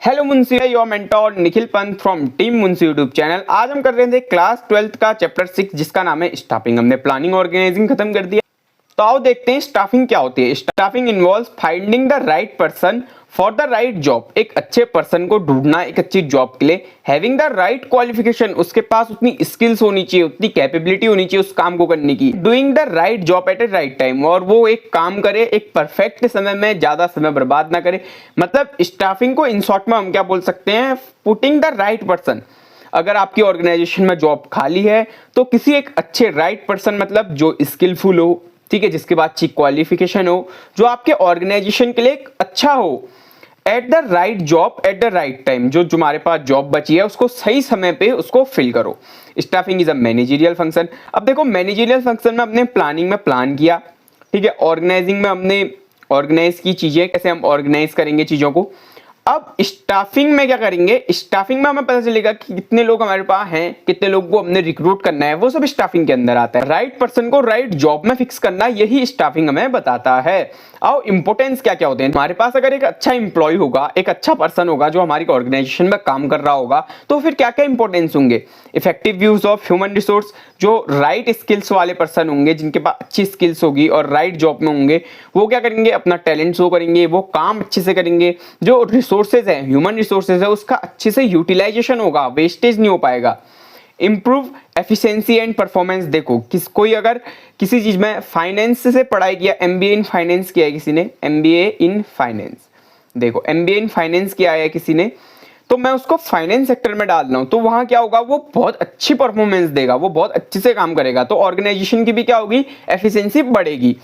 Hello Munshi, your mentor Nikhil Pant from team Munshi YouTube channel. आज हम कर रहे थे क्लास 12th का चैप्टर 6 जिसका नाम है स्टाफिंग। हमने प्लानिंग ऑर्गेनाइजिंग खत्म कर दिया। तो आओ देखते हैं स्टाफिंग क्या होती है। Staffing involves finding the right person for the right job. एक अच्छे पर्सन को ढूंढना एक अच्छी जॉब के लिए। हैविंग द राइट क्वालिफिकेशन, उसके पास उतनी स्किल्स होनी चाहिए, उतनी कैपेबिलिटी होनी चाहिए उस काम को करने की। Doing the right job eight A right time, और वो एक काम करे एक परफेक्ट समय में, ज्यादा समय बर्बाद ना करे। मतलब स्टाफिंग को इन शॉर्ट में हम क्या बोल सकते हैं, पुटिंग द राइट पर्सन। अगर आपकी ऑर्गेनाइजेशन में जॉब खाली है तो किसी एक अच्छे राइट पर्सन, मतलब जो स्किलफुल हो, ठीक है, जिसके पास अच्छी क्वालिफिकेशन हो, जो आपके ऑर्गेनाइजेशन के लिए एक अच्छा हो, at the right job at the right time. जो हमारे पास जॉब बची है उसको सही समय पे उसको फिल करो। Staffing is a managerial function. अब देखो, मैनेजरियल फंक्शन में हमने प्लानिंग में प्लान किया, ठीक है, ऑर्गेनाइजिंग में हमने ऑर्गेनाइज की चीजें, कैसे हम ऑर्गेनाइज करेंगे चीजों को। अब स्टाफिंग में क्या करेंगे, स्टाफिंग में हमें पता चलेगा कि कितने लोग हमारे पास हैं, कितने लोग को हमने रिक्रूट करना है, वो सब स्टाफिंग के अंदर आता है। राइट पर्सन को राइट जॉब में फिक्स करना, यही स्टाफिंग हमें बताता है। आओ इंपोर्टेंस क्या क्या होते हैं। हमारे पास अगर एक अच्छा इंप्लॉय होगा, एक अच्छा पर्सन होगा जो हमारी ऑर्गेनाइजेशन में काम कर रहा होगा, तो फिर क्या क्या इंपोर्टेंस होंगे। Effective use of human resource, जो राइट स्किल्स वाले पर्सन होंगे, जिनके पास अच्छी स्किल्स होगी और राइट जॉब में होंगे, वो क्या करेंगे, अपना टैलेंट शो करेंगे, वो काम अच्छे से करेंगे। जो रिसोर्सेज है, ह्यूमन रिसोर्सेज है, उसका अच्छे से यूटिलाइजेशन होगा, वेस्टेज नहीं हो पाएगा। Improve efficiency and performance. देखो, कोई अगर किसी चीज में फाइनेंस से पढ़ाई किया, एमबीए इन फाइनेंस किया है किसी ने, एमबीए इन फाइनेंस, देखो एमबीए इन फाइनेंस किया है किसी ने, तो मैं उसको फाइनेंस सेक्टर में डाल रहा हूं, तो वहां क्या होगा, वो बहुत अच्छी परफॉर्मेंस देगा, वो बहुत अच्छे से काम करेगा, तो ऑर्गेनाइजेशन की भी क्या होगी, एफिशिएंसी बढ़ेगी।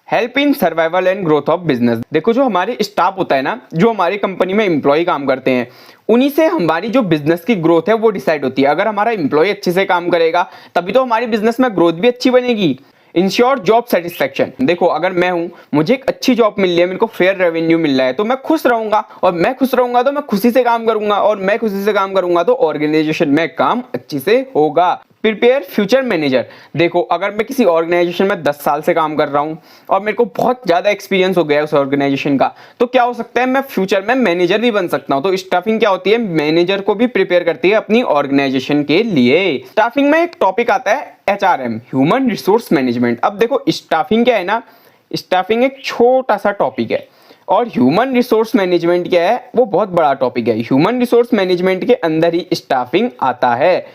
Help in survival and growth of business. देखो, जो हमारे स्टाफ होता है ना, जो हमारी कंपनी में एम्प्लॉय काम करते हैं, उन्हीं से हमारी जो बिजनेस की ग्रोथ है वो डिसाइड होती है। अगर हमारा एम्प्लॉय अच्छे से काम करेगा तभी तो हमारी बिजनेस में ग्रोथ भी अच्छी बनेगी। Ensure job satisfaction. देखो, अगर मैं हूं, मुझे एक अच्छी जॉब मिल रही है, मेरे को फेयर रेवेन्यू मिल रहा है, तो मैं खुश रहूंगा, और मैं खुश रहूंगा तो मैं खुशी से काम करूंगा, और मैं खुशी से काम करूंगा तो ऑर्गेनाइजेशन में काम अच्छी से होगा। Prepare future manager. देखो, अगर मैं किसी ऑर्गेनाइजेशन में 10 साल से काम कर रहा हूं और मेरे को बहुत ज्यादा एक्सपीरियंस हो गया है उस ऑर्गेनाइजेशन का, तो क्या हो सकता है, मैं फ्यूचर में मैनेजर भी बन सकता हूं। तो स्टाफिंग क्या होती है, मैनेजर को भी प्रिपेयर करती है अपनी ऑर्गेनाइजेशन के लिए। स्टाफिंग में एक टॉपिक आता है एचआरएम, ह्यूमन रिसोर्स मैनेजमेंट। अब देखो, स्टाफिंग क्या है ना, स्टाफिंग एक छोटा सा टॉपिक है, और ह्यूमन रिसोर्स मैनेजमेंट क्या है, वो बहुत बड़ा टॉपिक है। ह्यूमन रिसोर्स मैनेजमेंट के अंदर ही स्टाफिंग आता है।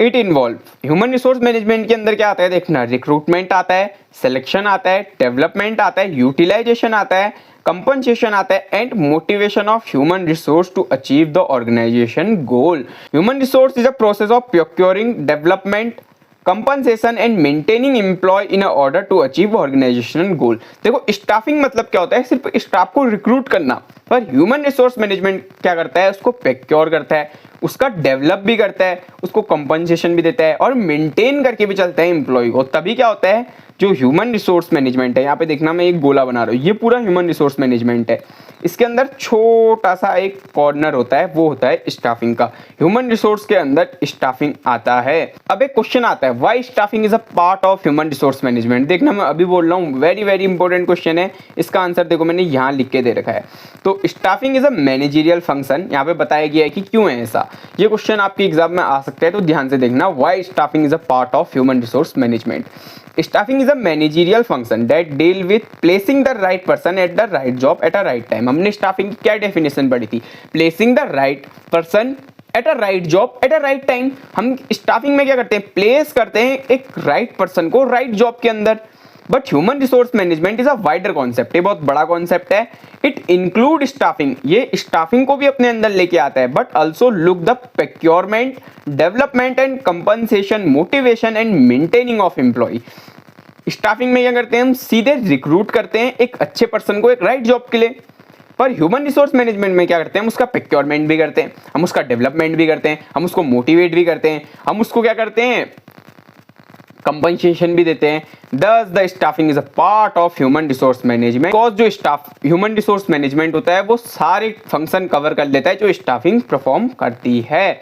It involve, human resource management के अंदर क्या आता है देखना, रिक्रूटमेंट आता है, सिलेक्शन आता है, डेवलपमेंट आता है, यूटिलाइजेशन आता है, कंपनसेशन आता है, and motivation of human resource to achieve the organisation goal. Human resource is a process of procuring, development, compensation and maintaining employ in order to achieve organisational goal. देखो, staffing मतलब क्या होता है, सिर्फ स्टाफ को recruit करना, पर human resource management क्या करता है, उसको प्रोक्योर करता है, उसका डेवलप भी करता है, उसको कंपनसेशन भी देता है, और मेंटेन करके भी चलता है एम्प्लॉय को। तभी क्या होता है, जो ह्यूमन रिसोर्स मैनेजमेंट है, यहाँ पे देखना मैं एक गोला बना रहा हूँ, ये पूरा ह्यूमन रिसोर्स मैनेजमेंट है। इसके अंदर छोटा सा एक कॉर्नर होता है, वो होता है स्टाफिंग का। ह्यूमन रिसोर्स के अंदर स्टाफिंग आता है। अब एक क्वेश्चन आता है, why staffing is a part of human resource management. देखना, मैं अभी बोल रहा हूँ, वेरी वेरी इंपॉर्टेंट क्वेश्चन है। इसका आंसर देखो, मैंने यहाँ लिख के दे रखा है। तो staffing is a managerial function, यहाँ पे बताया गया है कि क्यों है ऐसा। ये क्वेश्चन आपके एग्जाम में आ सकता है, तो ध्यान से देखना, why staffing is a part of human resource management. Staffing is a managerial function that deal with placing the right person at the right job at a right time। हमने staffing की क्या डेफिनेशन पढ़ी थी, placing the right person at a right job at a right time. हम staffing में क्या करते हैं, प्लेस करते हैं एक राइट पर्सन को राइट जॉब के अंदर। But human resource management is a wider concept, ये बहुत बड़ा कॉन्सेप्ट है। इट इंक्लूड स्टाफिंग, ये स्टाफिंग को भी अपने अंदर लेके आता है, but also look the procurement, development and compensation, motivation and maintaining of employ. Staffing में क्या करते हैं, हम सीधे रिक्रूट करते हैं एक अच्छे पर्सन को एक राइट जॉब के लिए, पर ह्यूमन रिसोर्स मैनेजमेंट में क्या करते हैं, हम उसका प्रोक्योरमेंट भी करते हैं, हम उसका डेवलपमेंट भी करते हैं, हम उसको मोटिवेट भी करते हैं, हम उसको क्या करते हैं, कंपनसेशन भी देते हैं। Thus the staffing is a part of human resource management। Because जो स्टाफ ह्यूमन रिसोर्स मैनेजमेंट होता है वो सारे फंक्शन कवर कर लेता है जो स्टाफिंग परफॉर्म करती है।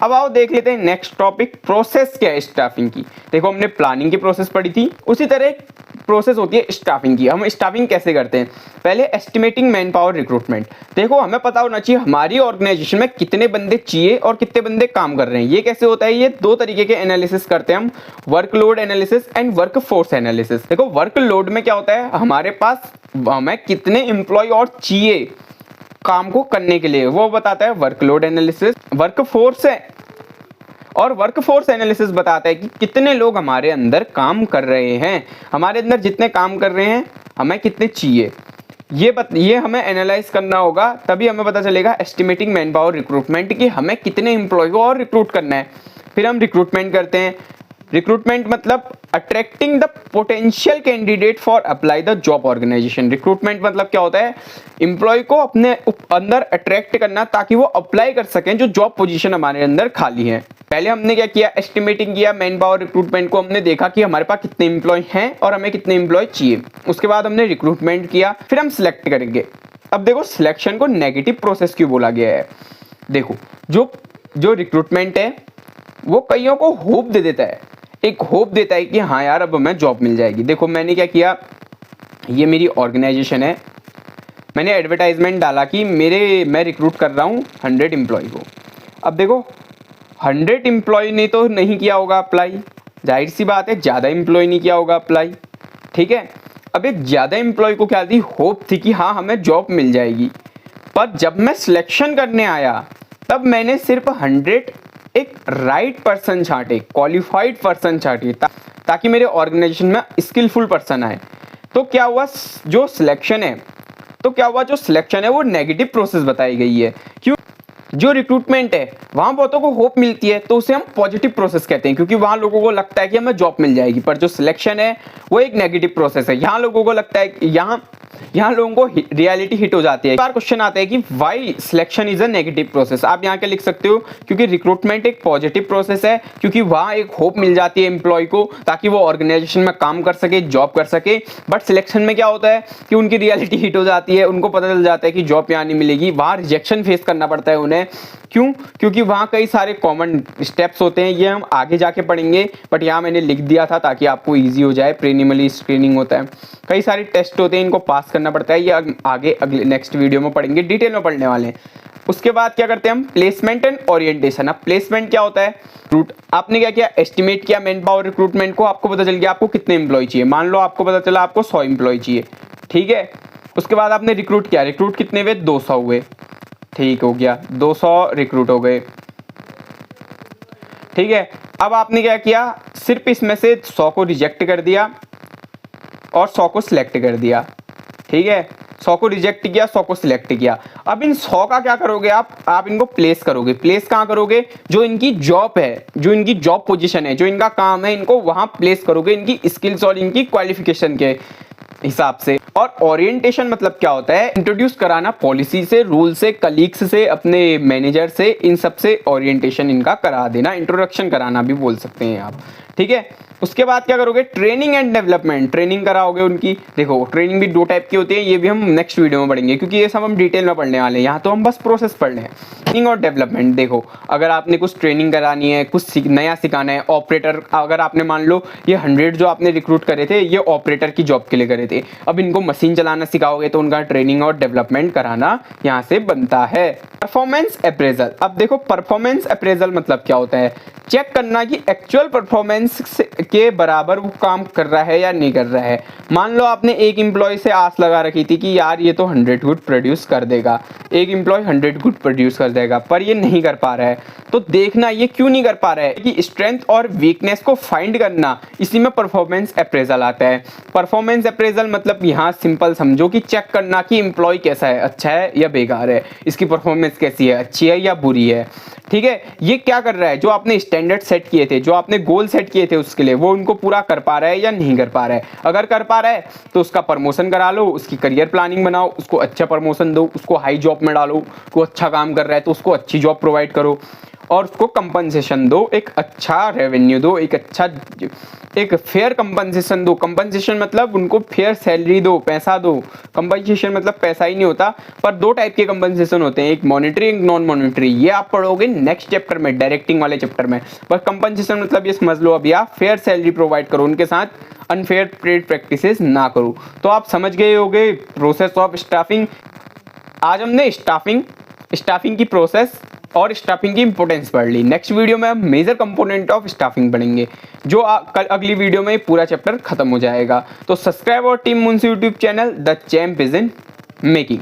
अब आओ देख लेते हैं नेक्स्ट टॉपिक, प्रोसेस क्या है स्टाफिंग की। देखो हमने प्लानिंग की प्रोसेस पढ़ी थी, उसी तरह एक प्रोसेस होती है स्टाफिंग की। हम स्टाफिंग कैसे करते हैं, पहले एस्टिमेटिंग मैन पावर रिक्रूटमेंट। देखो हमें पता होना चाहिए हमारी ऑर्गेनाइजेशन में कितने बंदे चाहिए और कितने बंदे काम कर रहे हैं। ये कैसे होता है, ये दो तरीके के एनालिसिस करते हैं हम, workload analysis and work force analysis. देखो वर्कलोड में क्या होता है, हमारे पास हमें कितने एम्प्लॉय और चाहिए काम को करने के लिए, वो बताता है वर्कलोड एनालिसिस। वर्कफोर्स है और वर्कफोर्स एनालिसिस बताता है कि कितने लोग हमारे अंदर काम कर रहे हैं, हमारे अंदर जितने काम कर रहे हैं हमें कितने चाहिए, ये हमें एनालाइज करना होगा, तभी हमें पता चलेगा एस्टिमेटिंग मैन पावर रिक्रूटमेंट कि हमें कितने एम्प्लॉय को और रिक्रूट करना है। फिर हम रिक्रूटमेंट करते हैं। रिक्रूटमेंट मतलब attracting the potential candidate for apply the job organisation. Recruitment मतलब क्या होता है, एम्प्लॉय को अपने अंदर अट्रैक्ट करना ताकि वो अप्लाई कर सकें जो जॉब पोजीशन हमारे अंदर खाली है। पहले हमने क्या किया, एस्टिमेटिंग किया मैन पावर रिक्रूटमेंट को, हमने देखा कि हमारे पास कितने एम्प्लॉय हैं और हमें कितने एम्प्लॉय चाहिए। उसके बाद हमने रिक्रूटमेंट किया, फिर हम सिलेक्ट करेंगे। अब देखो सिलेक्शन को नेगेटिव प्रोसेस क्यों बोला गया है। देखो जो रिक्रूटमेंट है वो कईयों को होप दे देता है, एक होप देता है कि हाँ यार अब हमें जॉब मिल जाएगी। देखो मैंने क्या किया, ये मेरी ऑर्गेनाइजेशन है, मैंने एडवर्टाइजमेंट डाला कि मैं रिक्रूट कर रहा हूँ 100 एम्प्लॉय को। अब देखो 100 एम्प्लॉय ने तो नहीं किया होगा अप्लाई, जाहिर सी बात है ज़्यादा एम्प्लॉय नहीं किया होगा अप्लाई, ठीक है। अब एक ज़्यादा एम्प्लॉय को क्या थी, होप थी कि हाँ हमें जॉब मिल जाएगी। पर जब मैं सिलेक्शन करने आया तब मैंने सिर्फ 100 एक राइट पर्सन छांटे, क्वालिफाइड पर्सन छांटे ताकि मेरे ऑर्गेनाइजेशन में स्किलफुल पर्सन आए। तो क्या हुआ, जो सिलेक्शन है वो नेगेटिव प्रोसेस बताई गई है। क्यों, जो रिक्रूटमेंट है वहां बहुतों को होप मिलती है तो उसे हम पॉजिटिव प्रोसेस कहते हैं, क्योंकि वहां लोगों को लगता है कि हमें जॉब मिल जाएगी। पर जो सिलेक्शन है वो एक नेगेटिव प्रोसेस है, यहाँ लोगों को लगता है यहाँ लोगों को रियलिटी हिट हो जाती है। एक बार क्वेश्चन आता है कि why selection is a negative process. आप यहाँ क्या लिख सकते हो, क्योंकि रिक्रूटमेंट एक पॉजिटिव प्रोसेस है, क्योंकि वहाँ एक होप मिल जाती है एम्प्लॉय को ताकि वो ऑर्गेनाइजेशन में काम कर सके, जॉब कर सके। बट सिलेक्शन में क्या होता है कि उनकी रियलिटी हिट हो जाती है, उनको पता चल जाता है कि जॉब यहाँ नहीं मिलेगी, वहाँ रिजेक्शन फेस करना पड़ता है उन्हें। क्यों, क्योंकि वहाँ कई सारे कॉमन स्टेप्स होते हैं, ये हम आगे जाके पढ़ेंगे, बट यहाँ मैंने लिख दिया था ताकि आपको ईजी हो जाए। प्रीलिमिनरी स्क्रीनिंग होता है, कई सारे टेस्ट होते हैं, इनको पास करना पड़ता है, ये आगे अगले नेक्स्ट वीडियो में पढ़ेंगे, डिटेल में पढ़ने वाले हैं। उसके बाद क्या करते हैं हम, प्लेसमेंट एंड ओरिएंटेशन। अब प्लेसमेंट क्या होता है, आपने क्या किया, एस्टिमेट किया मैन पावर रिक्रूटमेंट को, आपको पता चल गया आपको कितने एम्प्लॉय चाहिए। मान लो आपको पता चला आपको 100 एम्प्लॉय चाहिए, ठीक है। उसके बाद आपने रिक्रूट किया, रिक्रूट कितने हुए, 200 हुए, ठीक हो गया, 200 रिक्रूट हो गए, ठीक है। अब आपने क्या किया, सिर्फ इसमें से 100 को रिजेक्ट कर दिया और 100 को सिलेक्ट कर दिया, ठीक है। 100 को रिजेक्ट किया, 100 को सिलेक्ट किया। अब इन 100 का क्या करोगे आप इनको प्लेस करोगे। प्लेस कहाँ करोगे, जो इनकी जॉब है, जो इनकी जॉब पोजीशन है, जो इनका काम है, इनको वहां प्लेस करोगे इनकी स्किल्स और इनकी क्वालिफिकेशन के हिसाब से। और ओरिएंटेशन मतलब क्या होता है, इंट्रोड्यूस कराना पॉलिसी से, रूल से, कलीग्स से, अपने मैनेजर से, इन सब से ओरिएंटेशन इनका करा देना, इंट्रोडक्शन कराना भी बोल सकते हैं आप, ठीक है। उसके बाद क्या करोगे, ट्रेनिंग एंड डेवलपमेंट, ट्रेनिंग कराओगे उनकी। देखो ट्रेनिंग भी 2 टाइप की होती है, ये भी हम नेक्स्ट वीडियो में पढ़ेंगे क्योंकि ये सब हम डिटेल में पढ़ने वाले हैं, यहाँ तो हम बस प्रोसेस पढ़ रहे हैं। ट्रेनिंग और डेवलपमेंट, देखो अगर आपने कुछ ट्रेनिंग करानी है, कुछ नया सिखाना है, ऑपरेटर, अगर आपने मान लो ये 100 जो आपने रिक्रूट करे थे ये ऑपरेटर की जॉब के लिए करे थे, अब इनको मशीन चलाना सिखाओगे तो उनका ट्रेनिंग और डेवलपमेंट कराना यहाँ से बनता है। परफॉर्मेंस अप्रेजल, अब देखो परफॉर्मेंस अप्रेजल मतलब क्या होता है, चेक करना कि एक्चुअल परफॉर्मेंस के बराबर वो काम कर रहा है या नहीं कर रहा है। मान लो आपने एक एम्प्लॉय से आस लगा रखी थी कि यार ये तो 100 गुड प्रोड्यूस कर देगा, एक एम्प्लॉय 100 गुड प्रोड्यूस कर देगा, पर ये नहीं कर पा रहा है। तो देखना ये क्यों नहीं कर पा रहा है, कि स्ट्रेंथ और वीकनेस को फाइंड करना, इसी में परफॉर्मेंस अप्रेजल आता है। परफॉर्मेंस अप्रेजल मतलब यहाँ सिंपल समझो कि चेक करना कि एम्प्लॉय कैसा है, अच्छा है या बेकार है, इसकी परफॉर्मेंस कैसी है, अच्छी है या बुरी है, ठीक है। ये क्या कर रहा है, जो आपने स्टैंडर्ड सेट किए थे, जो आपने गोल सेट किए थे उसके लिए, वो उनको पूरा कर पा रहा है या नहीं कर पा रहा है। अगर कर पा रहा है तो उसका प्रमोशन करा लो, उसकी करियर प्लानिंग बनाओ, उसको अच्छा प्रमोशन दो, उसको हाई जॉब में डालो, वो अच्छा काम कर रहा है तो उसको अच्छी जॉब प्रोवाइड करो। और उसको कंपनसेशन दो, एक अच्छा रेवेन्यू दो, एक फेयर कंपनसेशन दो। कंपनसेशन मतलब उनको फेयर सैलरी दो, पैसा दो। कंपनसेशन मतलब पैसा ही नहीं होता, पर दो टाइप के कंपनसेशन होते हैं, एक मॉनेटरी, एक नॉन मॉनेटरी। ये आप पढ़ोगे नेक्स्ट चैप्टर में, डायरेक्टिंग वाले चैप्टर में। पर कंपनसेशन मतलब ये समझ लो अभी आप फेयर सैलरी प्रोवाइड करो, उनके साथ अनफेयर ट्रेड प्रैक्टिसेस ना करो। तो आप समझ गए होगे प्रोसेस ऑफ स्टाफिंग। आज हमने स्टाफिंग की प्रोसेस और स्टाफिंग की इंपॉर्टेंस पढ़ ली। नेक्स्ट वीडियो में हम मेजर कंपोनेंट ऑफ स्टाफिंग पढ़ेंगे, जो कल अगली वीडियो में पूरा चैप्टर खत्म हो जाएगा। तो सब्सक्राइब और team Munshi YouTube channel, the champ is in making.